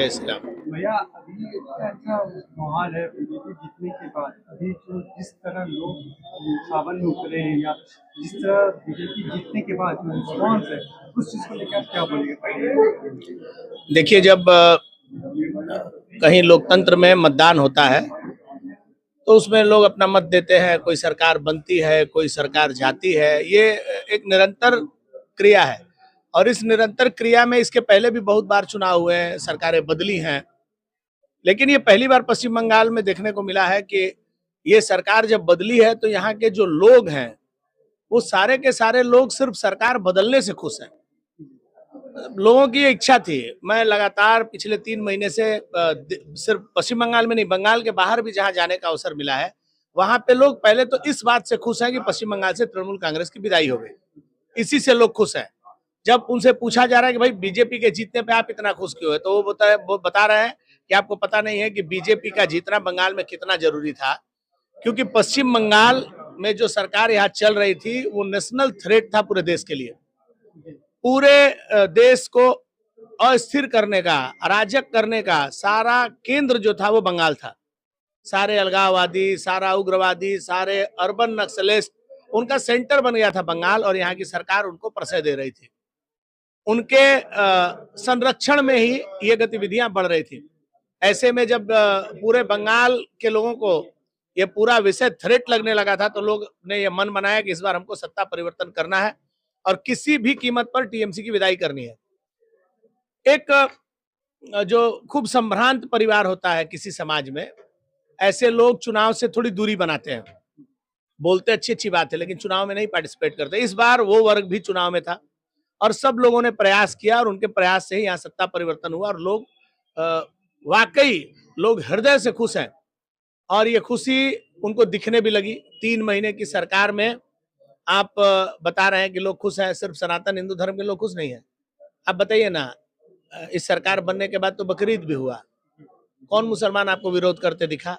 जय श्री राम। भैया अभी इतना अच्छा माहौल है बीजेपी जीतने के बाद। अभी जो जिस तरह लोग सावन में उतरे हैं या जिस तरह बीजेपी जीतने के बाद जो रिस्पॉन्स है उस चीज को लेकर आप क्या बोलेंगे? देखिए, जब कहीं लोकतंत्र में मतदान होता है तो उसमें लोग अपना मत देते हैं, कोई सरकार बनती है, कोई सरकार जाती है। ये एक निरंतर क्रिया है और इस निरंतर क्रिया में इसके पहले भी बहुत बार चुनाव हुए हैं, सरकारें बदली हैं, लेकिन ये पहली बार पश्चिम बंगाल में देखने को मिला है कि ये सरकार जब बदली है तो यहाँ के जो लोग हैं वो सारे के सारे लोग सिर्फ सरकार बदलने से खुश हैं। लोगों की इच्छा थी। मैं लगातार पिछले 3 महीने से सिर्फ पश्चिम बंगाल में नहीं, बंगाल के बाहर भी जहां जाने का अवसर मिला है, वहां पे लोग पहले तो इस बात से खुश हैं कि पश्चिम बंगाल से तृणमूल कांग्रेस की विदाई हो गई। इसी से लोग खुश हैं। जब उनसे पूछा जा रहा है कि भाई बीजेपी के जीतने पे आप इतना खुश क्यों है, तो वो बता रहे हैं कि आपको पता नहीं है कि बीजेपी का जीतना बंगाल में कितना जरूरी था, क्योंकि पश्चिम बंगाल में जो सरकार यहाँ चल रही थी वो नेशनल थ्रेट था पूरे देश के लिए। पूरे देश को अस्थिर करने का, अराजक करने का सारा केंद्र जो था वो बंगाल था। सारे अलगाववादी, सारा उग्रवादी, सारे अर्बन नक्सलिस्ट, उनका सेंटर बन गया था बंगाल और यहाँ की सरकार उनको प्रश्रय दे रही थी। उनके संरक्षण में ही ये गतिविधियां बढ़ रही थी। ऐसे में जब पूरे बंगाल के लोगों को ये पूरा विषय थ्रेट लगने लगा था तो लोग ने ये मन बनाया कि इस बार हमको सत्ता परिवर्तन करना है और किसी भी कीमत पर टीएमसी की विदाई करनी है। एक जो खूब संभ्रांत परिवार होता है किसी समाज में, ऐसे लोग चुनाव से थोड़ी दूरी बनाते हैं। बोलते अच्छी अच्छी बात है लेकिन चुनाव में नहीं पार्टिसिपेट करते। इस बार वो वर्ग भी चुनाव में था और सब लोगों ने प्रयास किया और उनके प्रयास से ही यहाँ सत्ता परिवर्तन हुआ और लोग वाकई लोग हृदय से खुश हैं और ये खुशी उनको दिखने भी लगी। 3 महीने की सरकार में आप बता रहे हैं कि लोग खुश हैं, सिर्फ सनातन हिंदू धर्म के लोग खुश नहीं है। आप बताइए ना, इस सरकार बनने के बाद तो बकरीद भी हुआ, कौन मुसलमान आपको विरोध करते दिखा?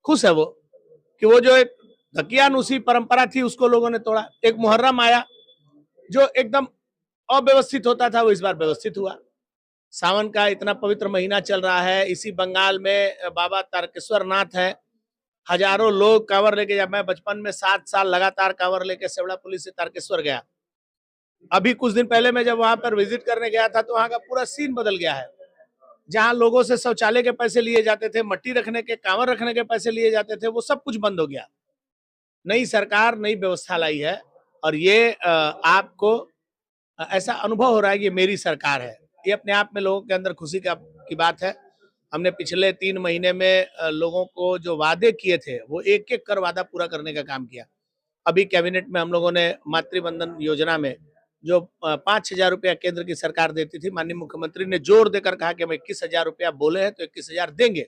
खुश है वो कि वो जो एक दकियानुसी परंपरा थी उसको लोगों ने तोड़ा। एक मुहर्रम आया जो एकदम अव्यवस्थित होता था, वो इस बार व्यवस्थित हुआ। सावन का इतना पवित्र महीना चल रहा है, इसी बंगाल में बाबा तारकेश्वर नाथ है, हजारों लोग कांवर लेके जा। मैं बचपन में 7 साल लगातार कांवर लेके सेवड़ा पुलिस से तारकेश्वर गया। अभी कुछ दिन पहले मैं जब वहां पर विजिट करने गया था तो वहां का पूरा सीन बदल गया है। जहां लोगों से शौचालय के पैसे लिए जाते थे, मट्टी रखने के, कांवर रखने के पैसे लिए जाते थे, वो सब कुछ बंद हो गया। नई सरकार नई व्यवस्था लाई है और ये आपको ऐसा अनुभव हो रहा है कि मेरी सरकार है। ये अपने आप में लोगों के अंदर खुशी की बात है। हमने पिछले 3 महीने में लोगों को जो वादे किए थे वो एक एक कर वादा पूरा करने का काम किया। अभी कैबिनेट में हम लोगों ने मातृबंधन योजना में जो 5,000 रुपया केंद्र की सरकार देती थी, माननीय मुख्यमंत्री ने जोर देकर कहा कि हम 21,000 रुपया बोले हैं तो 21,000 देंगे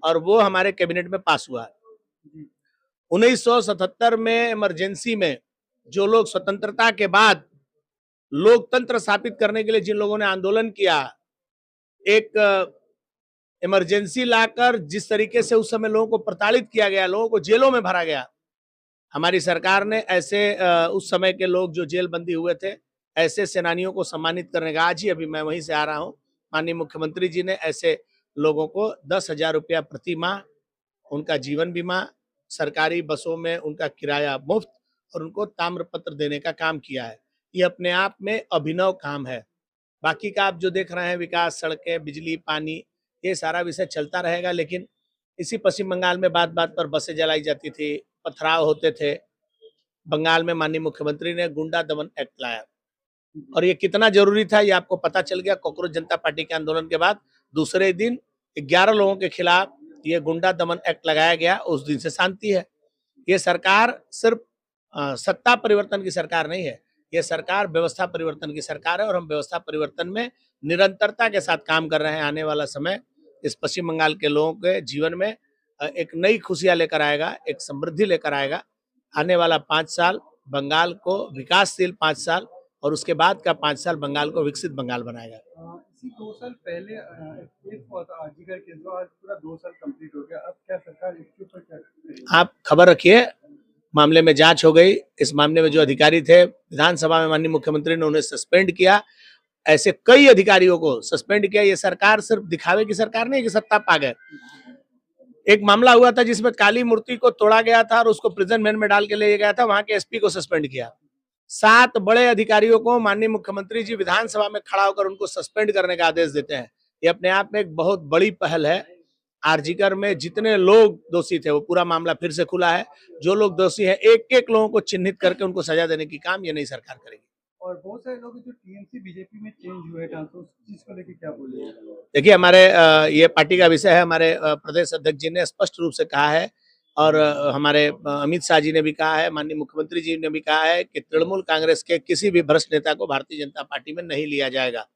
और वो हमारे कैबिनेट में पास हुआ है। 1977 में इमरजेंसी में जो लोग स्वतंत्रता के बाद लोकतंत्र स्थापित करने के लिए जिन लोगों ने आंदोलन किया, एक इमरजेंसी लाकर जिस तरीके से उस समय लोगों को प्रताड़ित किया गया, लोगों को जेलों में भरा गया, हमारी सरकार ने ऐसे उस समय के लोग जो जेल बंदी हुए थे, ऐसे सेनानियों को सम्मानित करने का, आज ही अभी मैं वहीं से आ रहा हूँ, माननीय मुख्यमंत्री जी ने ऐसे लोगों को 10,000 रुपया प्रति माह उनका जीवन बीमा, सरकारी बसों में उनका किराया मुफ्त और उनको ताम्रपत्र देने का काम किया है। ये अपने आप में अभिनव काम है। बाकी का आप जो देख रहे हैं विकास, सड़कें, बिजली, पानी, ये सारा विषय चलता रहेगा, लेकिन इसी पश्चिम बंगाल में बात बात पर बसें जलाई जाती थी, पथराव होते थे। बंगाल में माननीय मुख्यमंत्री ने गुंडा दमन एक्ट लाया और ये कितना जरूरी था ये आपको पता चल गया। कॉकरोच जनता पार्टी के आंदोलन के बाद दूसरे दिन 11 लोगों के खिलाफ ये गुंडा दमन एक्ट लगाया गया, उस दिन से शांति है। ये सरकार सिर्फ सत्ता परिवर्तन की सरकार नहीं है, ये सरकार व्यवस्था परिवर्तन की सरकार है और हम व्यवस्था परिवर्तन में निरंतरता के साथ काम कर रहे हैं। आने वाला समय इस पश्चिम बंगाल के लोगों के जीवन में एक नई खुशियां लेकर आएगा, एक समृद्धि लेकर आएगा। आने वाला 5 साल बंगाल को विकासशील 5 साल और उसके बाद का 5 साल बंगाल को विकसित बंगाल बनाएगा। इसी 2 साल पहले एक हुआ था जिक्र के, आज पूरा 2 साल कंप्लीट हो गया। अब क्या सरकार इसके ऊपर क्या? आप खबर रखिए, मामले में जांच हो गई। इस मामले में जो अधिकारी थे, विधानसभा में माननीय मुख्यमंत्री ने उन्हें सस्पेंड किया। ऐसे कई अधिकारियों को सस्पेंड किया। ये सरकार सिर्फ दिखावे की सरकार नहीं है कि सत्ता पा गए। एक मामला हुआ था जिसमें काली मूर्ति को तोड़ा गया था और उसको प्रिजन वैन में डाल के ले गया था, वहां के एसपी को सस्पेंड किया। 7 बड़े अधिकारियों को माननीय मुख्यमंत्री जी विधानसभा में खड़ा होकर उनको सस्पेंड करने का आदेश देते हैं। ये अपने आप में एक बहुत बड़ी पहल है। आरजीकर में जितने लोग दोषी थे वो पूरा मामला फिर से खुला है। जो लोग दोषी हैं एक एक लोगों को चिन्हित करके उनको सजा देने की काम ये नई सरकार करेगी। और बहुत सारे लोग जो टीएमसी बीजेपी में चेंज हुए ट्रांसफर, उस चीज को लेकर क्या बोले? देखिए हमारे ये पार्टी का विषय है। हमारे प्रदेश अध्यक्ष जी ने स्पष्ट रूप से कहा है और हमारे अमित शाह जी ने भी कहा है, माननीय मुख्यमंत्री जी ने भी कहा है कि तृणमूल कांग्रेस के किसी भी भ्रष्ट नेता को भारतीय जनता पार्टी में नहीं लिया जाएगा।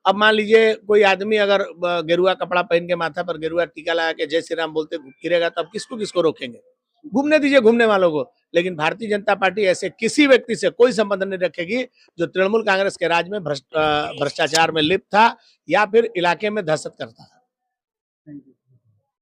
अब मान लीजिए कोई आदमी अगर गेरुआ कपड़ा पहन के माथा पर गेरुआ टीका लगा के जय श्री राम बोलते फिरेगा तो अब किसको किसको रोकेंगे? घूमने दीजिए घूमने वालों को। लेकिन भारतीय जनता पार्टी ऐसे किसी व्यक्ति से कोई संबंध नहीं रखेगी जो तृणमूल कांग्रेस के राज में भ्रष्टाचार में लिप्त था या फिर इलाके में दहशत करता था।